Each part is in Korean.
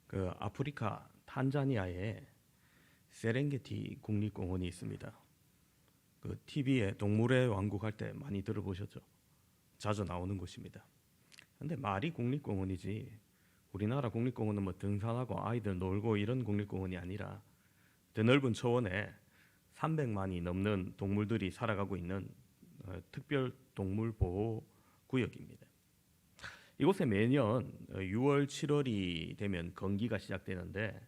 그 아프리카 탄자니아에 세렝게티 국립공원이 있습니다. 그 TV에 동물의 왕국 할 때 많이 들어보셨죠? 자주 나오는 곳입니다. 근데 말이 국립공원이지 우리나라 국립공원은 뭐 등산하고 아이들 놀고 이런 국립공원이 아니라 드넓은 초원에 300만이 넘는 동물들이 살아가고 있는 특별 동물 보호 구역입니다. 이곳에 매년 6월, 7월이 되면 건기가 시작되는데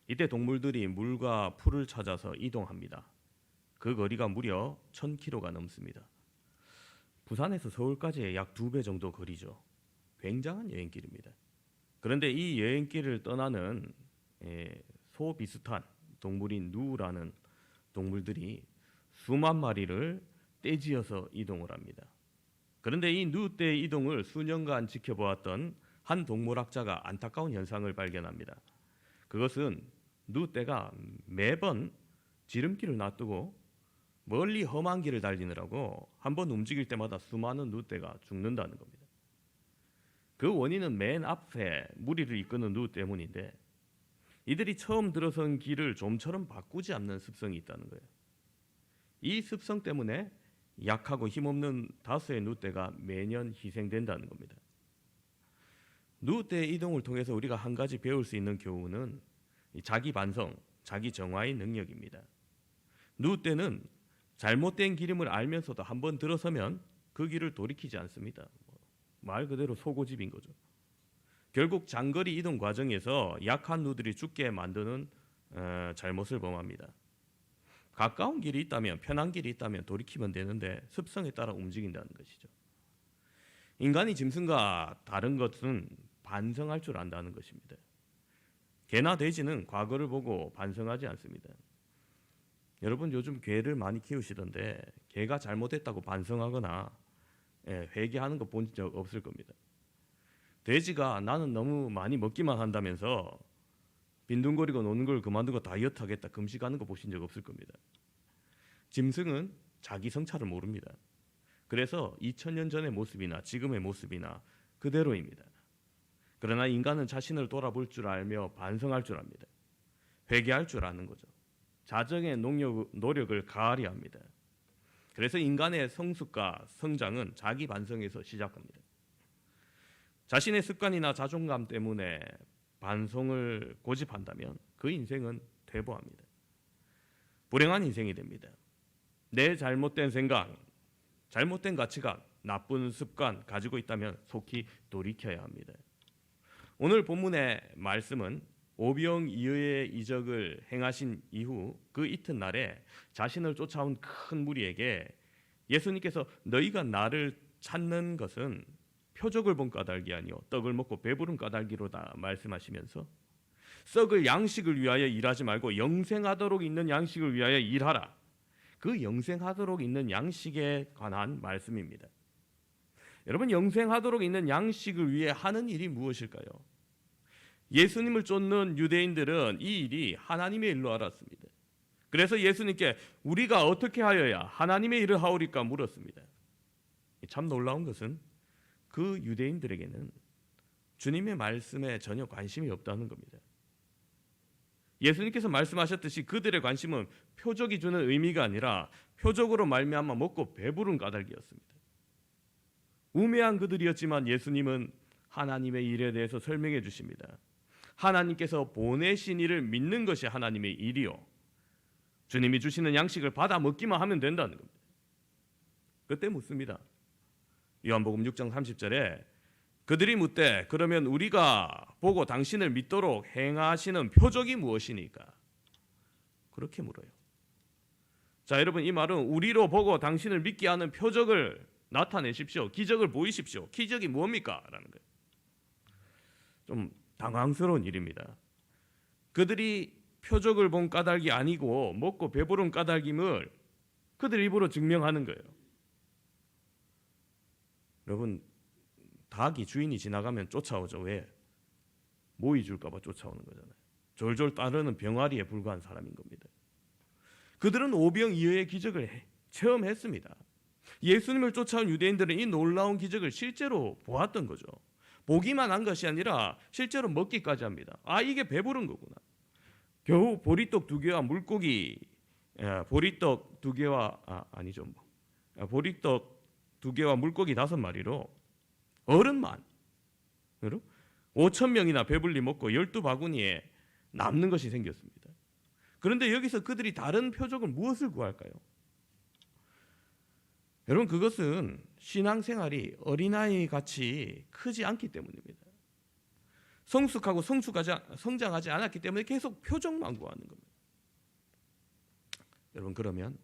이때 동물들이 물과 풀을 찾아서 이동합니다. 그 거리가 무려 1000km가 넘습니다. 부산에서 서울까지의 약 2배 정도 거리죠. 굉장한 여행길입니다. 그런데 이 여행길을 떠나는 소 비슷한 동물인 누라는 동물들이 수만 마리를 떼지어서 이동을 합니다. 그런데 이 누떼의 이동을 수년간 지켜보았던 한 동물학자가 안타까운 현상을 발견합니다. 그것은 누떼가 매번 지름길을 놔두고 멀리 험한 길을 달리느라고 한 번 움직일 때마다 수많은 누떼가 죽는다는 겁니다. 그 원인은 맨 앞에 무리를 이끄는 누 때문인데 이들이 처음 들어선 길을 좀처럼 바꾸지 않는 습성이 있다는 거예요. 이 습성 때문에 약하고 힘없는 다수의 누떼가 매년 희생된다는 겁니다. 누떼의 이동을 통해서 우리가 한 가지 배울 수 있는 교훈은 자기 반성, 자기 정화의 능력입니다. 누떼는 잘못된 길임을 알면서도 한번 들어서면 그 길을 돌이키지 않습니다. 말 그대로 소고집인 거죠. 결국 장거리 이동 과정에서 약한 누들이 죽게 만드는 잘못을 범합니다. 가까운 길이 있다면, 편한 길이 있다면 돌이키면 되는데 습성에 따라 움직인다는 것이죠. 인간이 짐승과 다른 것은 반성할 줄 안다는 것입니다. 개나 돼지는 과거를 보고 반성하지 않습니다. 여러분 요즘 개를 많이 키우시던데 개가 잘못했다고 반성하거나 회개하는 거 본 적 없을 겁니다. 돼지가 나는 너무 많이 먹기만 한다면서 빈둥거리고 노는 걸 그만두고 다이어트 하겠다 금식하는 거 보신 적 없을 겁니다. 짐승은 자기 성찰을 모릅니다. 그래서 2000년 전의 모습이나 지금의 모습이나 그대로입니다. 그러나 인간은 자신을 돌아볼 줄 알며 반성할 줄 압니다. 회개할 줄 아는 거죠. 자정의 노력을 가하려 합니다. 그래서 인간의 성숙과 성장은 자기 반성에서 시작합니다. 자신의 습관이나 자존감 때문에 반성을 고집한다면 그 인생은 퇴보합니다. 불행한 인생이 됩니다. 내 잘못된 생각, 잘못된 가치관, 나쁜 습관 가지고 있다면 속히 돌이켜야 합니다. 오늘 본문의 말씀은 오병이어의 이적을 행하신 이후 그 이튿날에 자신을 쫓아온 큰 무리에게 예수님께서 너희가 나를 찾는 것은 표적을 본 까닭이 아니요 떡을 먹고 배부른 까닭이로다 말씀하시면서 썩을 양식을 위하여 일하지 말고 영생하도록 있는 양식을 위하여 일하라. 그 영생하도록 있는 양식에 관한 말씀입니다. 여러분 영생하도록 있는 양식을 위해 하는 일이 무엇일까요? 예수님을 쫓는 유대인들은 이 일이 하나님의 일로 알았습니다. 그래서 예수님께 우리가 어떻게 하여야 하나님의 일을 하오리까 물었습니다. 참 놀라운 것은 그 유대인들에게는 주님의 말씀에 전혀 관심이 없다는 겁니다. 예수님께서 말씀하셨듯이 그들의 관심은 표적이 주는 의미가 아니라 표적으로 말미암아 먹고 배부른 까닭이었습니다. 우매한 그들이었지만 예수님은 하나님의 일에 대해서 설명해 주십니다. 하나님께서 보내신 이를 믿는 것이 하나님의 일이요 주님이 주시는 양식을 받아 먹기만 하면 된다는 겁니다. 그때 묻습니다. 요한복음 6장 30절에 그들이 묻되 그러면 우리가 보고 당신을 믿도록 행하시는 표적이 무엇이니까? 그렇게 물어요. 자, 여러분 이 말은 우리로 보고 당신을 믿게 하는 표적을 나타내십시오. 기적을 보이십시오. 기적이 뭡니까? 라는 거예요. 좀 당황스러운 일입니다. 그들이 표적을 본 까닭이 아니고 먹고 배부른 까닭임을 그들 입으로 증명하는 거예요. 여러분 닭이 주인이 지나가면 쫓아오죠. 왜? 모이 줄까 봐 쫓아오는 거잖아요. 졸졸 따르는 병아리에 불과한 사람인 겁니다. 그들은 오병이어의 기적을 체험했습니다. 예수님을 쫓아온 유대인들은 이 놀라운 기적을 실제로 보았던 거죠. 보기만 한 것이 아니라 실제로 먹기까지 합니다. 아, 이게 배부른 거구나. 겨우 보리떡 2개와 물고기, 보리떡 2개와 아니죠, 보리떡 2개와 물고기 5마리로 어른만 5천 명이나 배불리 먹고 12바구니에 남는 것이 생겼습니다. 그런데 여기서 그들이 다른 표적을 무엇을 구할까요? 여러분, 그것은 신앙생활이 어린아이 같이 크지 않기 때문입니다. 성숙하고 성장하지 않았기 때문에 계속 표적만 구하는 겁니다. 여러분, 그러면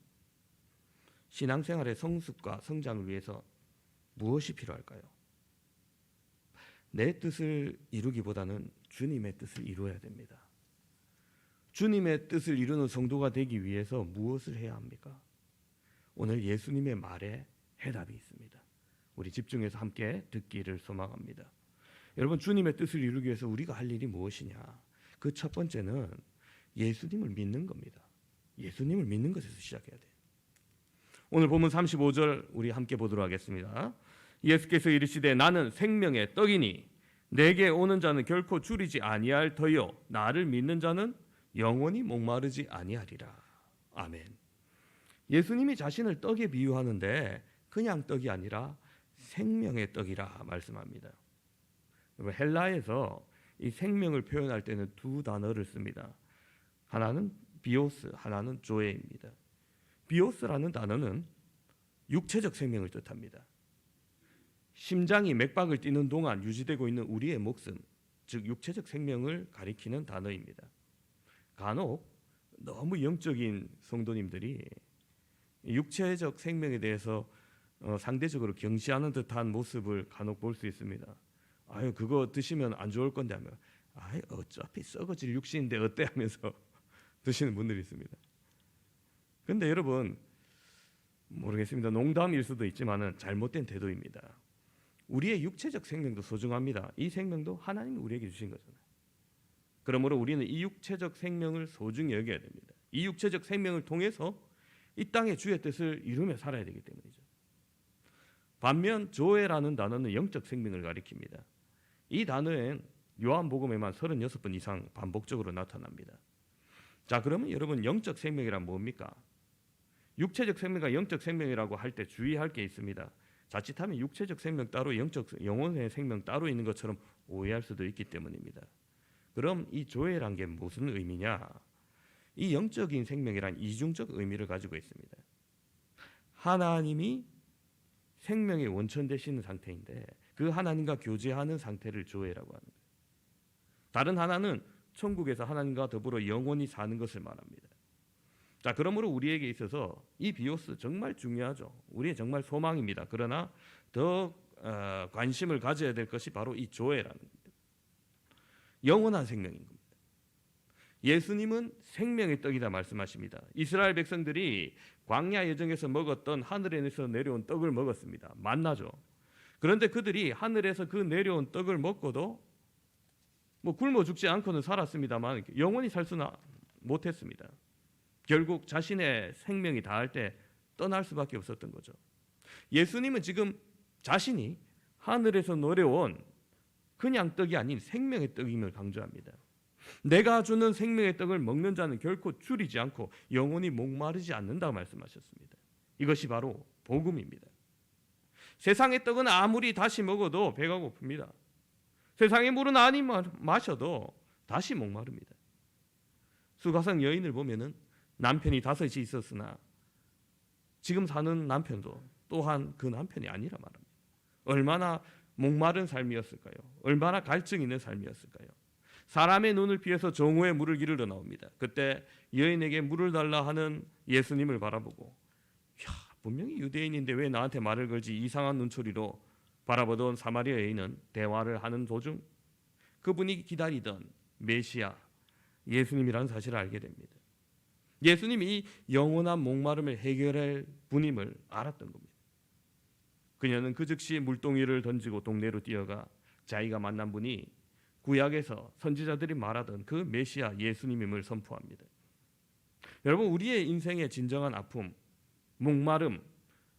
신앙생활의 성숙과 성장을 위해서 무엇이 필요할까요? 내 뜻을 이루기보다는 주님의 뜻을 이루어야 됩니다. 주님의 뜻을 이루는 성도가 되기 위해서 무엇을 해야 합니까? 오늘 예수님의 말에 해답이 있습니다. 우리 집중해서 함께 듣기를 소망합니다. 여러분, 주님의 뜻을 이루기 위해서 우리가 할 일이 무엇이냐? 그 첫 번째는 예수님을 믿는 겁니다. 예수님을 믿는 것에서 시작해야 돼요. 오늘 본문 35절 우리 함께 보도록 하겠습니다. 예수께서 이르시되 나는 생명의 떡이니 내게 오는 자는 결코 줄이지 아니할 터요 나를 믿는 자는 영원히 목마르지 아니하리라. 아멘. 예수님이 자신을 떡에 비유하는데 그냥 떡이 아니라 생명의 떡이라 말씀합니다. 헬라에서 이 생명을 표현할 때는 2단어를 씁니다. 하나는 비오스, 하나는 조에입니다. 비오스라는 단어는 육체적 생명을 뜻합니다. 심장이 맥박을 뛰는 동안 유지되고 있는 우리의 목숨, 즉 육체적 생명을 가리키는 단어입니다. 간혹 너무 영적인 성도님들이 육체적 생명에 대해서 상대적으로 경시하는 듯한 모습을 간혹 볼 수 있습니다. 아유, 그거 드시면 안 좋을 건데 하면 아유, 어차피 썩어질 육신인데 어때 하면서 드시는 분들이 있습니다. 근데 여러분, 모르겠습니다. 농담일 수도 있지만은 잘못된 태도입니다. 우리의 육체적 생명도 소중합니다. 이 생명도 하나님이 우리에게 주신 거잖아요. 그러므로 우리는 이 육체적 생명을 소중히 여겨야 됩니다. 이 육체적 생명을 통해서 이 땅의 주의 뜻을 이루며 살아야 되기 때문이죠. 반면 조에라는 단어는 영적 생명을 가리킵니다. 이 단어엔 요한복음에만 36번 이상 반복적으로 나타납니다. 자, 그러면 여러분, 영적 생명이란 뭡니까? 육체적 생명과 영적 생명이라고 할 때 주의할 게 있습니다. 자칫하면 육체적 생명 따로 영혼의 생명 따로 있는 것처럼 오해할 수도 있기 때문입니다. 그럼 이 조회란 게 무슨 의미냐? 이 영적인 생명이란 이중적 의미를 가지고 있습니다. 하나님이 생명의 원천 되시는 상태인데 그 하나님과 교제하는 상태를 조회라고 하는 거예요. 다른 하나는 천국에서 하나님과 더불어 영원히 사는 것을 말합니다. 자, 그러므로 우리에게 있어서 이 비오스 정말 중요하죠. 우리의 정말 소망입니다. 그러나 더 관심을 가져야 될 것이 바로 이 조회라는 겁니다. 영원한 생명인 겁니다. 예수님은 생명의 떡이다 말씀하십니다. 이스라엘 백성들이 광야 여정에서 먹었던 하늘에서 내려온 떡을 먹었습니다. 만나죠. 그런데 그들이 하늘에서 그 내려온 떡을 먹고도 굶어 죽지 않고는 살았습니다만 영원히 살 수는 못했습니다. 결국 자신의 생명이 다할 때 떠날 수밖에 없었던 거죠. 예수님은 지금 자신이 하늘에서 내려온 그냥 떡이 아닌 생명의 떡임을 강조합니다. 내가 주는 생명의 떡을 먹는 자는 결코 줄이지 않고 영원히 목마르지 않는다고 말씀하셨습니다. 이것이 바로 복음입니다. 세상의 떡은 아무리 다시 먹어도 배가 고픕니다. 세상의 물은 아니 마셔도 다시 목마릅니다. 수가성 여인을 보면은 남편이 5이 있었으나 지금 사는 남편도 또한 그 남편이 아니라 말합니다. 얼마나 목마른 삶이었을까요? 얼마나 갈증 있는 삶이었을까요? 사람의 눈을 피해서 정오에 물을 기르러 나옵니다. 그때 여인에게 물을 달라 하는 예수님을 바라보고 분명히 유대인인데 왜 나한테 말을 걸지 이상한 눈초리로 바라보던 사마리아 여인은 대화를 하는 도중 그분이 기다리던 메시아 예수님이라는 사실을 알게 됩니다. 예수님이 영원한 목마름을 해결할 분임을 알았던 겁니다. 그녀는 그 즉시 물동이를 던지고 동네로 뛰어가 자기가 만난 분이 구약에서 선지자들이 말하던 그 메시아 예수님임을 선포합니다. 여러분, 우리의 인생의 진정한 아픔, 목마름,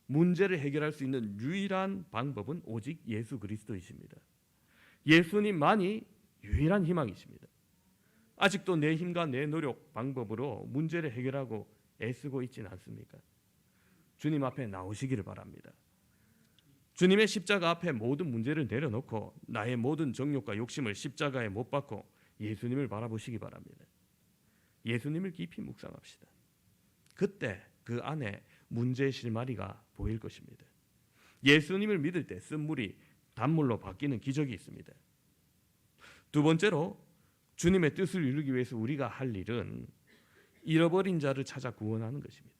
문제를 해결할 수 있는 유일한 방법은 오직 예수 그리스도이십니다. 예수님만이 유일한 희망이십니다. 아직도 내 힘과 내 노력 방법으로 문제를 해결하고 애쓰고 있지는 않습니까? 주님 앞에 나오시기를 바랍니다. 주님의 십자가 앞에 모든 문제를 내려놓고 나의 모든 정욕과 욕심을 십자가에 못 박고 예수님을 바라보시기 바랍니다. 예수님을 깊이 묵상합시다. 그때 그 안에 문제의 실마리가 보일 것입니다. 예수님을 믿을 때 쓴물이 단물로 바뀌는 기적이 있습니다. 두 번째로 주님의 뜻을 이루기 위해서 우리가 할 일은 잃어버린 자를 찾아 구원하는 것입니다.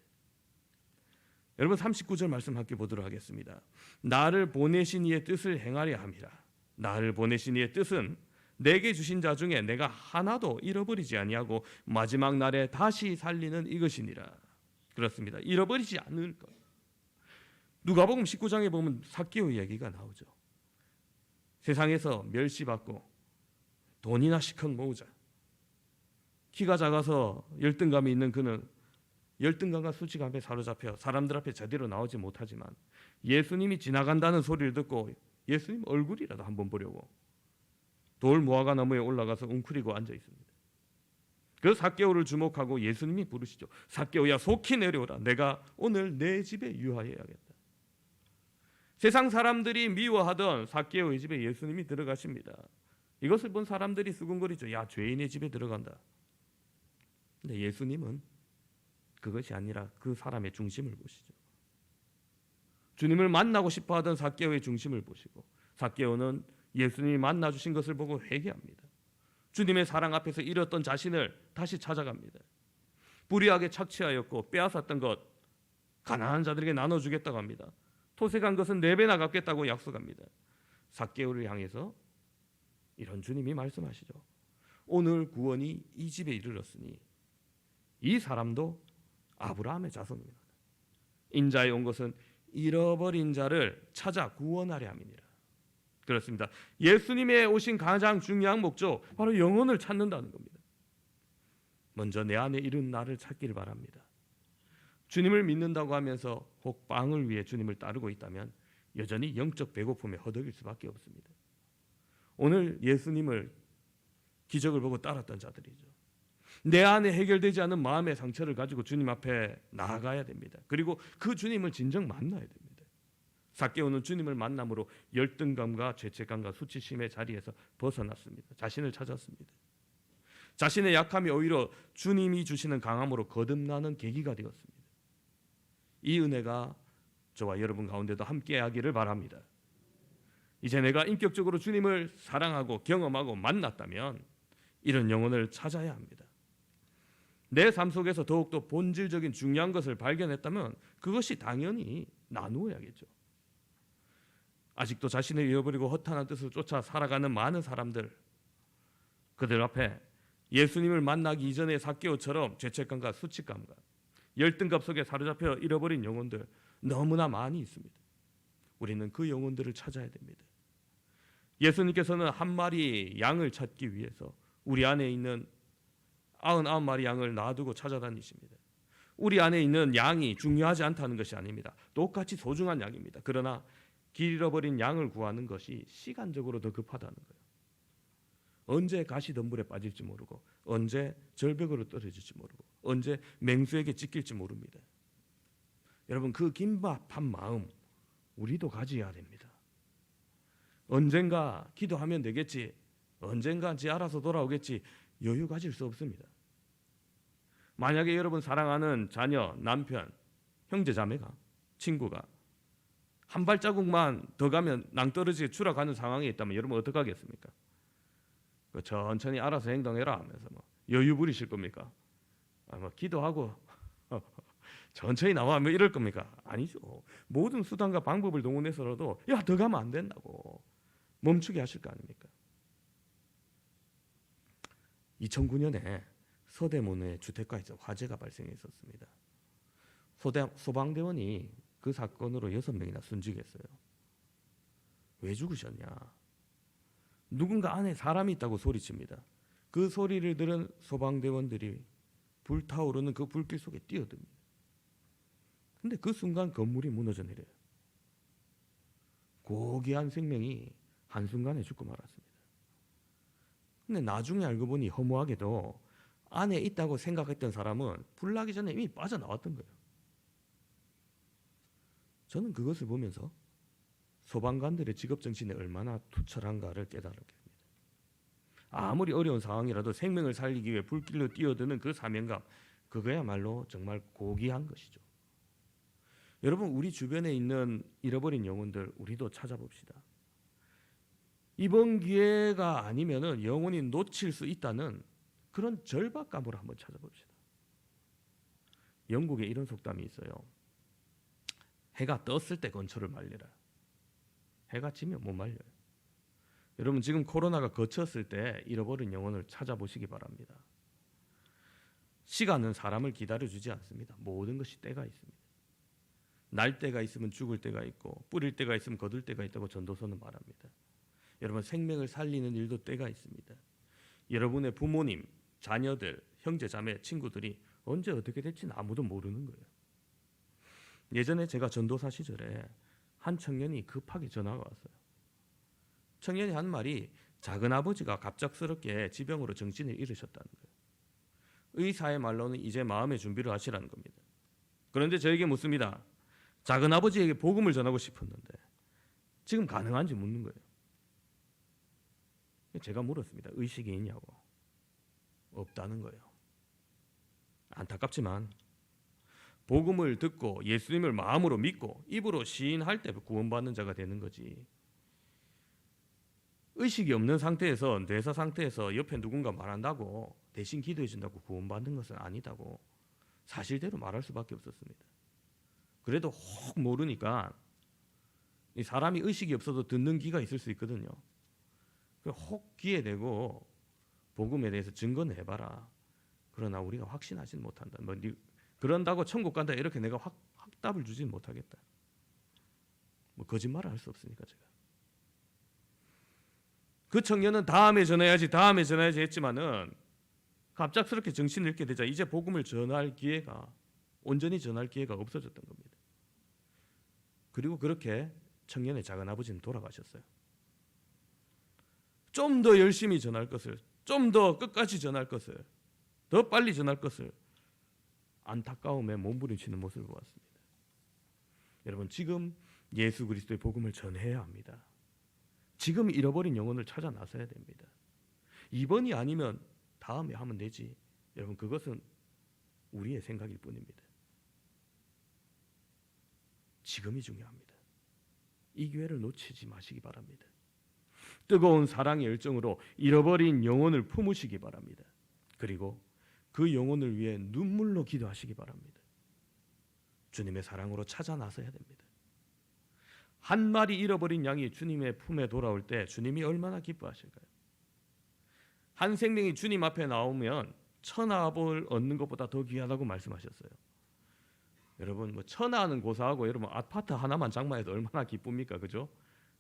여러분 39절 말씀 함께 보도록 하겠습니다. 나를 보내신 이의 뜻을 행하려 함이라. 나를 보내신 이의 뜻은 내게 주신 자 중에 내가 하나도 잃어버리지 아니하고 마지막 날에 다시 살리는 이것이니라. 그렇습니다. 잃어버리지 않을 것. 누가복음 19장에 보면 삭개오 이야기가 나오죠. 세상에서 멸시받고 돈이나 시컷 모으자. 키가 작아서 열등감이 있는 그는 열등감과 수치감에 사로잡혀 사람들 앞에 제대로 나오지 못하지만 예수님이 지나간다는 소리를 듣고 예수님 얼굴이라도 한번 보려고 돌 무화과 나무에 올라가서 웅크리고 앉아 있습니다. 그 삭개오를 주목하고 예수님이 부르시죠. 삭개오야 속히 내려오라. 내가 오늘 내 집에 유하여야겠다. 세상 사람들이 미워하던 삭개오의 집에 예수님이 들어가십니다. 이것을 본 사람들이 수군거리죠. 야, 죄인의 집에 들어간다. 근데 예수님은 그것이 아니라 그 사람의 중심을 보시죠. 주님을 만나고 싶어하던 삭개오의 중심을 보시고 삭개오는 예수님이 만나 주신 것을 보고 회개합니다. 주님의 사랑 앞에서 잃었던 자신을 다시 찾아갑니다. 불의하게 착취하였고 빼앗았던 것 가난한 자들에게 나눠주겠다고 합니다. 토색한 것은 4배나 갚겠다고 약속합니다. 삭개오를 향해서 이런 주님이 말씀하시죠. 오늘 구원이 이 집에 이르렀으니 이 사람도 아브라함의 자손입니다. 인자에 온 것은 잃어버린 자를 찾아 구원하려 함이니라. 그렇습니다. 예수님의 오신 가장 중요한 목적 바로 영혼을 찾는다는 겁니다. 먼저 내 안에 이른 나를 찾기를 바랍니다. 주님을 믿는다고 하면서 혹 빵을 위해 주님을 따르고 있다면 여전히 영적 배고픔에 허덕일 수밖에 없습니다. 오늘 예수님을 기적을 보고 따랐던 자들이죠. 내 안에 해결되지 않은 마음의 상처를 가지고 주님 앞에 나아가야 됩니다. 그리고 그 주님을 진정 만나야 됩니다. 삭개오는 주님을 만남으로 열등감과 죄책감과 수치심의 자리에서 벗어났습니다. 자신을 찾았습니다. 자신의 약함이 오히려 주님이 주시는 강함으로 거듭나는 계기가 되었습니다. 이 은혜가 저와 여러분 가운데도 함께하기를 바랍니다. 이제 내가 인격적으로 주님을 사랑하고 경험하고 만났다면 이런 영혼을 찾아야 합니다. 내 삶 속에서 더욱더 본질적인 중요한 것을 발견했다면 그것이 당연히 나누어야겠죠. 아직도 자신을 잃어버리고 허탄한 뜻을 쫓아 살아가는 많은 사람들, 그들 앞에 예수님을 만나기 이전의 삭개오처럼 죄책감과 수치감과 열등감 속에 사로잡혀 잃어버린 영혼들 너무나 많이 있습니다. 우리는 그 영혼들을 찾아야 됩니다. 예수님께서는 한 마리 양을 찾기 위해서 우리 안에 있는 99마리 양을 놔두고 찾아다니십니다. 우리 안에 있는 양이 중요하지 않다는 것이 아닙니다. 똑같이 소중한 양입니다. 그러나 길 잃어버린 양을 구하는 것이 시간적으로 더 급하다는 거예요. 언제 가시덤불에 빠질지 모르고 언제 절벽으로 떨어질지 모르고 언제 맹수에게 찢길지 모릅니다. 여러분 그 긴박한 마음 우리도 가져야 됩니다. 언젠가 기도하면 되겠지, 언젠가 지 알아서 돌아오겠지 여유 가질 수 없습니다. 만약에 여러분 사랑하는 자녀, 남편, 형제 자매가, 친구가 한 발자국만 더 가면 낭떠러지에 추락하는 상황에 있다면 여러분 어떡하겠습니까? 천천히 알아서 행동해라 하면서 여유 부리실 겁니까? 기도하고 천천히 나와 이럴 겁니까? 아니죠. 모든 수단과 방법을 동원해서라도 야 더 가면 안 된다고 멈추게 하실 거 아닙니까? 2009년에 서대문의 주택가에서 화재가 발생했었습니다. 소방대원이 그 사건으로 6명이나 순직했어요. 왜 죽으셨냐? 누군가 안에 사람이 있다고 소리칩니다. 그 소리를 들은 소방대원들이 불타오르는 그 불길 속에 뛰어듭니다. 근데 그 순간 건물이 무너져 내려요. 고귀한 생명이 한순간에 죽고 말았습니다. 근데 나중에 알고 보니 허무하게도 안에 있다고 생각했던 사람은 불 나기 전에 이미 빠져나왔던 거예요. 저는 그것을 보면서 소방관들의 직업정신이 얼마나 투철한가를 깨달았게 됩니다. 아무리 어려운 상황이라도 생명을 살리기 위해 불길로 뛰어드는 그 사명감, 그거야말로 정말 고귀한 것이죠. 여러분, 우리 주변에 있는 잃어버린 영혼들 우리도 찾아봅시다. 이번 기회가 아니면은 영혼이 놓칠 수 있다는 그런 절박감으로 한번 찾아봅시다. 영국에 이런 속담이 있어요. 해가 떴을 때 건초를 말려라. 해가 지면 못 말려요. 여러분, 지금 코로나가 거쳤을 때 잃어버린 영혼을 찾아보시기 바랍니다. 시간은 사람을 기다려주지 않습니다. 모든 것이 때가 있습니다. 날 때가 있으면 죽을 때가 있고 뿌릴 때가 있으면 거둘 때가 있다고 전도서는 말합니다. 여러분, 생명을 살리는 일도 때가 있습니다. 여러분의 부모님, 자녀들, 형제, 자매, 친구들이 언제 어떻게 될지는 아무도 모르는 거예요. 예전에 제가 전도사 시절에 한 청년이 급하게 전화가 왔어요. 청년이 한 말이 작은아버지가 갑작스럽게 지병으로 정신을 잃으셨다는 거예요. 의사의 말로는 이제 마음의 준비를 하시라는 겁니다. 그런데 저에게 묻습니다. 작은아버지에게 복음을 전하고 싶었는데 지금 가능한지 묻는 거예요. 제가 물었습니다. 의식이 있냐고. 없다는 거예요. 안타깝지만 복음을 듣고 예수님을 마음으로 믿고 입으로 시인할 때 구원받는 자가 되는 거지. 의식이 없는 상태에서, 뇌사 상태에서 옆에 누군가 말한다고 대신 기도해 준다고 구원받는 것은 아니다고 사실대로 말할 수밖에 없었습니다. 그래도 혹 모르니까 이 사람이 의식이 없어도 듣는 귀가 있을 수 있거든요. 혹 귀에 대고 복음에 대해서 증거는 해봐라. 그러나 우리가 확신하지는 못한다. 그런다고 천국 간다 이렇게 내가 확답을 주지는 못하겠다. 거짓말을 할 수 없으니까 제가. 그 청년은 다음에 전해야지 했지만은 갑작스럽게 정신을 잃게 되자 이제 복음을 전할 기회가, 온전히 전할 기회가 없어졌던 겁니다. 그리고 그렇게 청년의 작은아버지는 돌아가셨어요. 좀 더 열심히 전할 것을, 좀 더 끝까지 전할 것을, 더 빨리 전할 것을 안타까움에 몸부림치는 모습을 보았습니다. 여러분, 지금 예수 그리스도의 복음을 전해야 합니다. 지금 잃어버린 영혼을 찾아 나서야 됩니다. 이번이 아니면 다음에 하면 되지. 여러분, 그것은 우리의 생각일 뿐입니다. 지금이 중요합니다. 이 기회를 놓치지 마시기 바랍니다. 뜨거운 사랑의 열정으로 잃어버린 영혼을 품으시기 바랍니다. 그리고 그 영혼을 위해 눈물로 기도하시기 바랍니다. 주님의 사랑으로 찾아 나서야 됩니다. 한 마리 잃어버린 양이 주님의 품에 돌아올 때 주님이 얼마나 기뻐하실까요? 한 생명이 주님 앞에 나오면 천하를 얻는 것보다 더 귀하다고 말씀하셨어요. 여러분, 천하는 고사하고 여러분 아파트 하나만 장만해도 얼마나 기쁩니까? 그죠?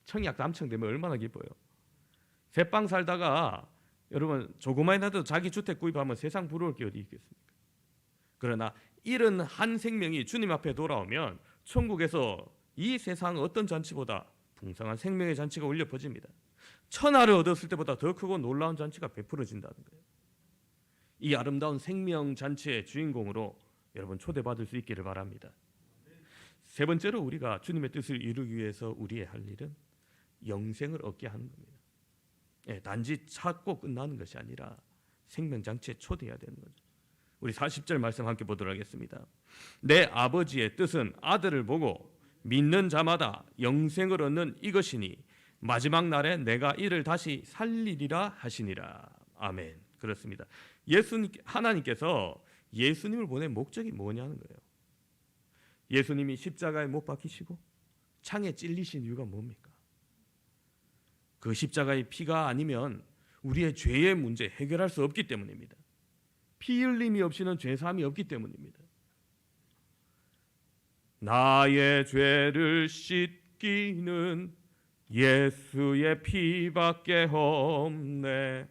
청약 당첨되면 얼마나 기뻐요. 새빵 살다가 여러분 조그마해도 자기 주택 구입하면 세상 부러울 게 어디 있겠습니까? 그러나 잃은 한 생명이 주님 앞에 돌아오면 천국에서 이 세상 어떤 잔치보다 풍성한 생명의 잔치가 울려 퍼집니다. 천하를 얻었을 때보다 더 크고 놀라운 잔치가 베풀어진다는 거예요. 이 아름다운 생명 잔치의 주인공으로 여러분 초대받을 수 있기를 바랍니다. 세 번째로 우리가 주님의 뜻을 이루기 위해서 우리의 할 일은 영생을 얻게 하는 겁니다. 단지 찾고 끝나는 것이 아니라 생명잔치에 초대해야 되는 거죠. 우리 40절 말씀 함께 보도록 하겠습니다. 내 아버지의 뜻은 아들을 보고 믿는 자마다 영생을 얻는 이것이니 마지막 날에 내가 이를 다시 살리리라 하시니라. 아멘. 그렇습니다. 하나님께서 예수님을 보낸 목적이 뭐냐는 거예요. 예수님이 십자가에 못 박히시고 창에 찔리신 이유가 뭡니까? 그 십자가의 피가 아니면 우리의 죄의 문제 해결할 수 없기 때문입니다. 피 흘림이 없이는 죄사함이 없기 때문입니다. 나의 죄를 씻기는 예수의 피밖에 없네.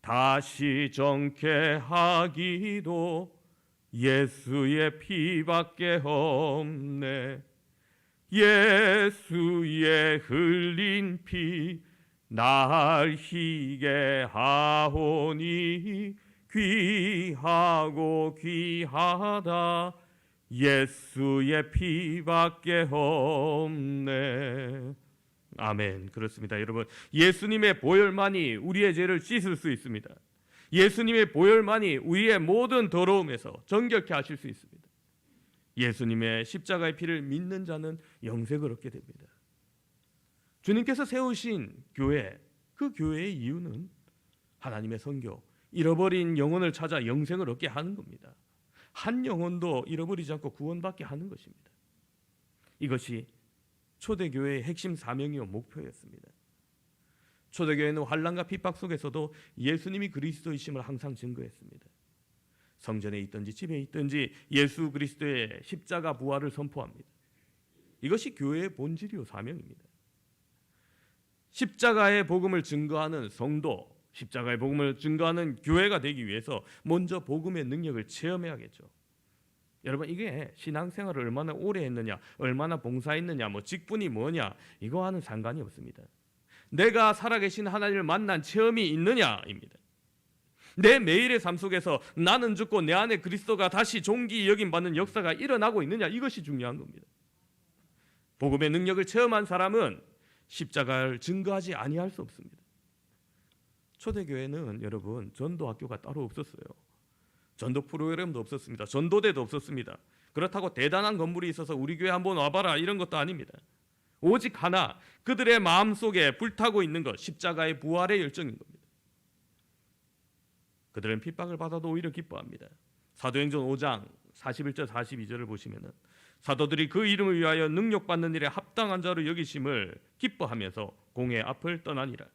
다시 정케 하기도 예수의 피밖에 없네. 예수의 흘린 피 날 희게 하오니 귀하고 귀하다 예수의 피밖에 없네. 아멘. 그렇습니다. 여러분, 예수님의 보혈만이 우리의 죄를 씻을 수 있습니다. 예수님의 보혈만이 우리의 모든 더러움에서 정결케 하실 수 있습니다. 예수님의 십자가의 피를 믿는 자는 영생을 얻게 됩니다. 주님께서 세우신 교회, 그 교회의 이유는 하나님의 선교, 잃어버린 영혼을 찾아 영생을 얻게 하는 겁니다. 한 영혼도 잃어버리지 않고 구원받게 하는 것입니다. 이것이 초대교회의 핵심 사명이요 목표였습니다. 초대교회는 환난과 핍박 속에서도 예수님이 그리스도이심을 항상 증거했습니다. 성전에 있든지 집에 있든지 예수 그리스도의 십자가 부활을 선포합니다. 이것이 교회의 본질이요 사명입니다. 십자가의 복음을 증거하는 성도, 십자가의 복음을 증거하는 교회가 되기 위해서 먼저 복음의 능력을 체험해야겠죠. 여러분, 이게 신앙생활을 얼마나 오래 했느냐, 얼마나 봉사했느냐, 직분이 뭐냐, 이거와는 상관이 없습니다. 내가 살아계신 하나님을 만난 체험이 있느냐입니다. 내 매일의 삶 속에서 나는 죽고 내 안에 그리스도가 다시 존귀 여김받는 역사가 일어나고 있느냐, 이것이 중요한 겁니다. 복음의 능력을 체험한 사람은 십자가를 증거하지 아니할 수 없습니다. 초대교회는 여러분 전도학교가 따로 없었어요. 전도 프로그램도 없었습니다. 전도대도 없었습니다. 그렇다고 대단한 건물이 있어서 우리 교회 한번 와봐라 이런 것도 아닙니다. 오직 하나, 그들의 마음속에 불타고 있는 것, 십자가의 부활의 열정인 겁니다. 그들은 핍박을 받아도 오히려 기뻐합니다. 사도행전 5장 41절 42절을 보시면은 사도들이 그 이름을 위하여 능력받는 일에 합당한 자로 여기심을 기뻐하면서 공회 앞을 떠나니라.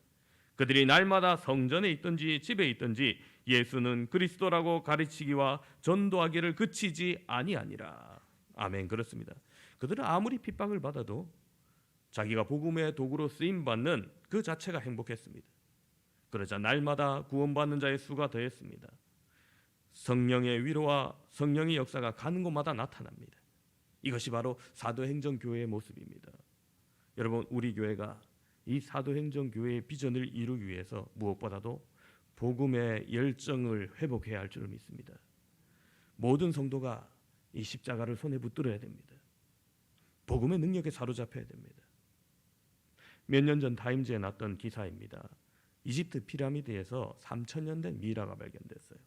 그들이 날마다 성전에 있든지 집에 있든지 예수는 그리스도라고 가르치기와 전도하기를 그치지 아니하니라. 아멘. 그렇습니다. 그들은 아무리 핍박을 받아도 자기가 복음의 도구로 쓰임받는 그 자체가 행복했습니다. 그러자 날마다 구원받는 자의 수가 더했습니다. 성령의 위로와 성령의 역사가 가는 곳마다 나타납니다. 이것이 바로 사도행전 교회의 모습입니다. 여러분, 우리 교회가 이 사도행전 교회의 비전을 이루기 위해서 무엇보다도 복음의 열정을 회복해야 할 줄을 믿습니다. 모든 성도가 이 십자가를 손에 붙들어야 됩니다. 복음의 능력에 사로잡혀야 됩니다. 몇 년 전 타임즈에 났던 기사입니다. 이집트 피라미드에서 3,000년 된 미라가 발견됐어요.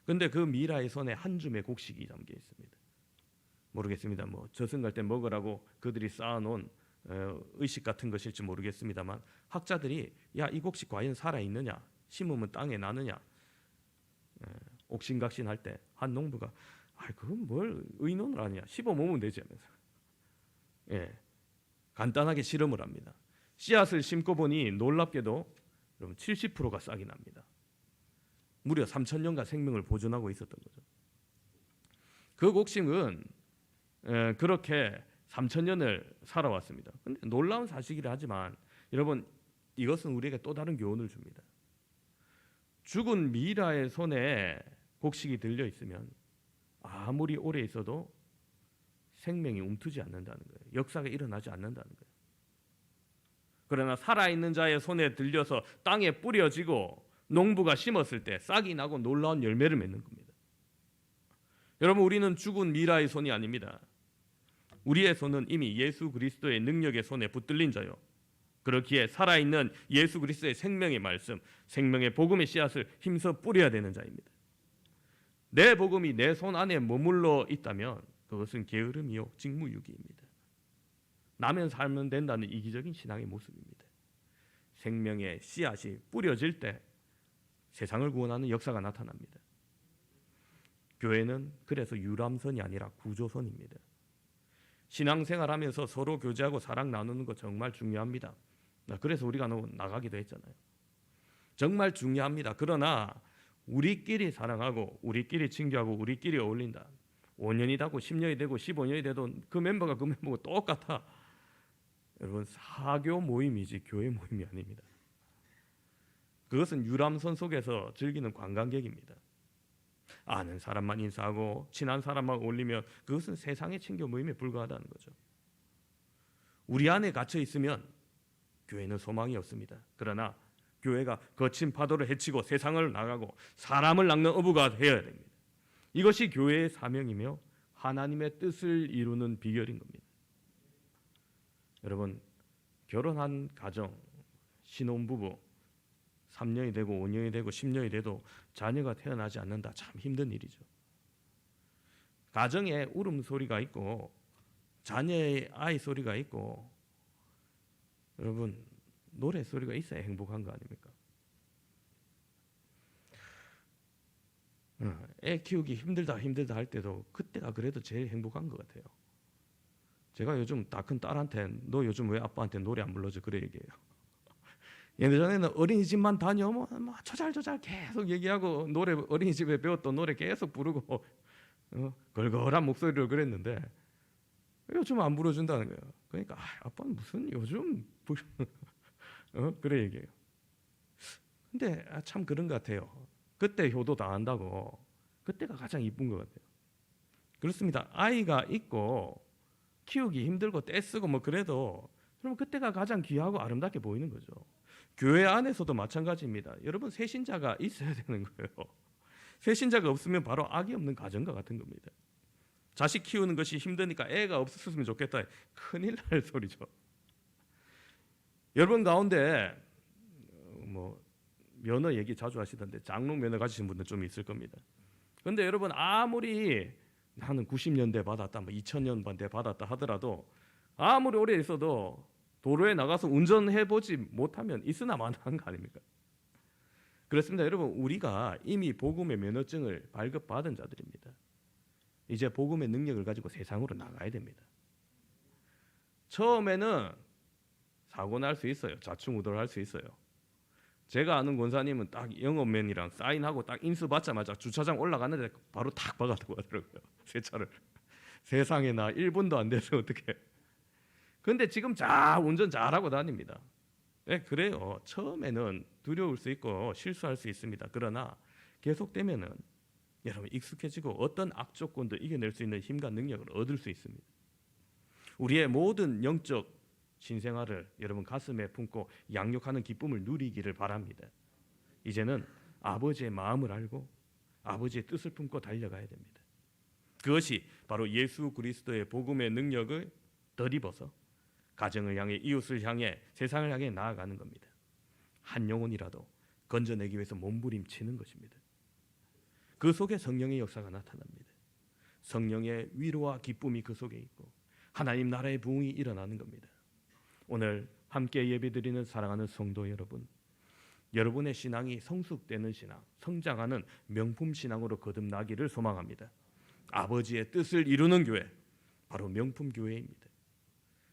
그런데 그 미라의 손에 한 줌의 곡식이 담겨 있습니다. 모르겠습니다. 저승 갈 때 먹으라고 그들이 쌓아놓은 의식 같은 것일지 모르겠습니다만, 학자들이 이 곡식 과연 살아있느냐, 심으면 땅에 나느냐, 옥신각신할 때 한 농부가 그건 뭘 의논을 하냐, 씹어 먹으면 되지 하면서 간단하게 실험을 합니다. 씨앗을 심고 보니 놀랍게도 여러분 70%가 싹이 납니다. 무려 3,000년간 생명을 보존하고 있었던 거죠. 그 곡식은 그렇게 3,000년을 살아왔습니다. 근데 놀라운 사실이라 하지만 여러분, 이것은 우리에게 또 다른 교훈을 줍니다. 죽은 미라의 손에 곡식이 들려 있으면 아무리 오래 있어도 생명이 움트지 않는다는 거예요. 역사가 일어나지 않는다는 거예요. 그러나 살아있는 자의 손에 들려서 땅에 뿌려지고 농부가 심었을 때 싹이 나고 놀라운 열매를 맺는 겁니다. 여러분, 우리는 죽은 미라의 손이 아닙니다. 우리의 손은 이미 예수 그리스도의 능력의 손에 붙들린 자요. 그렇기에 살아있는 예수 그리스도의 생명의 말씀, 생명의 복음의 씨앗을 힘써 뿌려야 되는 자입니다. 내 복음이 내 손 안에 머물러 있다면 그것은 게으름이요 직무유기입니다. 나면 살면 된다는 이기적인 신앙의 모습입니다. 생명의 씨앗이 뿌려질 때 세상을 구원하는 역사가 나타납니다. 교회는 그래서 유람선이 아니라 구조선입니다. 신앙생활하면서 서로 교제하고 사랑 나누는 거 정말 중요합니다. 그래서 우리가 나가기도 했잖아요. 정말 중요합니다. 그러나 우리끼리 사랑하고 우리끼리 친교하고 우리끼리 어울린다. 5년이 되고 10년이 되고 15년이 돼도 그 멤버가 그 멤버가 똑같아. 여러분, 사교 모임이지 교회 모임이 아닙니다. 그것은 유람선 속에서 즐기는 관광객입니다. 아는 사람만 인사하고 친한 사람만 어울리면 그것은 세상의 친교 모임에 불과하다는 거죠. 우리 안에 갇혀 있으면 교회는 소망이 없습니다. 그러나 교회가 거친 파도를 헤치고 세상을 나가고 사람을 낚는 어부가 되어야 됩니다. 이것이 교회의 사명이며 하나님의 뜻을 이루는 비결인 겁니다. 여러분, 결혼한 가정, 신혼부부 3년이 되고 5년이 되고 10년이 돼도 자녀가 태어나지 않는다. 참 힘든 일이죠. 가정에 울음소리가 있고 자녀의 아이 소리가 있고 여러분 노래소리가 있어야 행복한 거 아닙니까? 애 키우기 힘들다 할 때도 그때가 그래도 제일 행복한 것 같아요. 제가 요즘 다 큰 딸한테 너 요즘 왜 아빠한테 노래 안 불러줘 그래 얘기해요. 예전에는 어린이집만 다녀오면 조잘조잘 계속 얘기하고 노래 어린이집에 배웠던 노래 계속 부르고 걸걸한 목소리로 그랬는데 요즘 안 불러준다는 거예요. 그러니까 아빠는 무슨 요즘 그래 얘기해요. 근데 참 그런 것 같아요. 그때 효도 당한다고 그때가 가장 이쁜 것 같아요. 그렇습니다. 아이가 있고 키우기 힘들고 떼쓰고 뭐 그래도 그럼 그때가 가장 귀하고 아름답게 보이는 거죠. 교회 안에서도 마찬가지입니다. 여러분 새신자가 있어야 되는 거예요. 새신자가 없으면 바로 악이 없는 가정과 같은 겁니다. 자식 키우는 것이 힘드니까 애가 없었으면 좋겠다. 큰일 날 소리죠. 여러분 가운데 뭐 면허 얘기 자주 하시던데 장롱 면허 가지신 분들 좀 있을 겁니다. 그런데 여러분 아무리 나는 90년대 받았다, 뭐 2000년대 받았다 하더라도 아무리 오래 있어도 도로에 나가서 운전해보지 못하면 있으나 마나한 거 아닙니까? 그렇습니다. 여러분 우리가 이미 복음의 면허증을 발급받은 자들입니다. 이제 복음의 능력을 가지고 세상으로 나가야 됩니다. 처음에는 사고 날 수 있어요. 좌충우돌 할 수 있어요. 제가 아는 권사님은 딱 영업맨이랑 사인하고 딱 인수 받자마자 주차장 올라갔는데 바로 탁 박았다고 하더라고요. 새 차를. 세상에 나 1분도 안 돼서 어떻게. 근데 지금 운전 잘하고 다닙니다. 네, 그래요. 처음에는 두려울 수 있고 실수할 수 있습니다. 그러나 계속되면은 여러분 익숙해지고 어떤 악조건도 이겨낼 수 있는 힘과 능력을 얻을 수 있습니다. 우리의 모든 영적 신생아를 여러분 가슴에 품고 양육하는 기쁨을 누리기를 바랍니다. 이제는 아버지의 마음을 알고 아버지의 뜻을 품고 달려가야 됩니다. 그것이 바로 예수 그리스도의 복음의 능력을 덧입어서 가정을 향해 이웃을 향해 세상을 향해 나아가는 겁니다. 한 영혼이라도 건져내기 위해서 몸부림치는 것입니다. 그 속에 성령의 역사가 나타납니다. 성령의 위로와 기쁨이 그 속에 있고 하나님 나라의 부흥이 일어나는 겁니다. 오늘 함께 예배드리는 사랑하는 성도 여러분, 여러분의 신앙이 성숙되는 신앙, 성장하는 명품 신앙으로 거듭나기를 소망합니다. 아버지의 뜻을 이루는 교회, 바로 명품 교회입니다.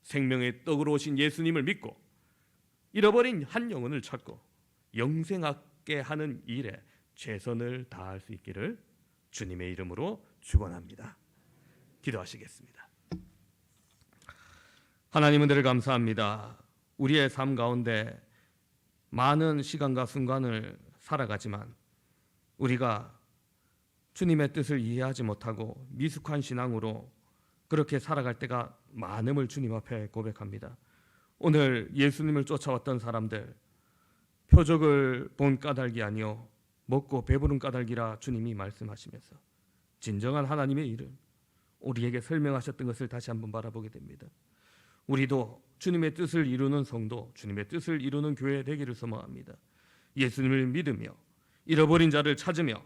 생명의 떡으로 오신 예수님을 믿고 잃어버린 한 영혼을 찾고 영생하게 하는 일에 최선을 다할 수 있기를 주님의 이름으로 축원합니다. 기도하시겠습니다. 하나님 은혜를 감사합니다. 우리의 삶 가운데 많은 시간과 순간을 살아가지만 우리가 주님의 뜻을 이해하지 못하고 미숙한 신앙으로 그렇게 살아갈 때가 많음을 주님 앞에 고백합니다. 오늘 예수님을 쫓아왔던 사람들 표적을 본 까닭이 아니요 먹고 배부른 까닭이라 주님이 말씀하시면서 진정한 하나님의 일은 우리에게 설명하셨던 것을 다시 한번 바라보게 됩니다. 우리도 주님의 뜻을 이루는 성도, 주님의 뜻을 이루는 교회 되기를 소망합니다. 예수님을 믿으며 잃어버린 자를 찾으며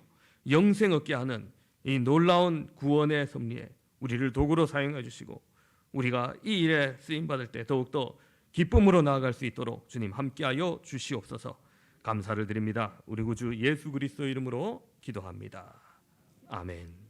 영생 얻게 하는 이 놀라운 구원의 섭리에 우리를 도구로 사용해 주시고 우리가 이 일에 쓰임받을 때 더욱더 기쁨으로 나아갈 수 있도록 주님 함께하여 주시옵소서. 감사를 드립니다. 우리 구주 예수 그리스도 이름으로 기도합니다. 아멘.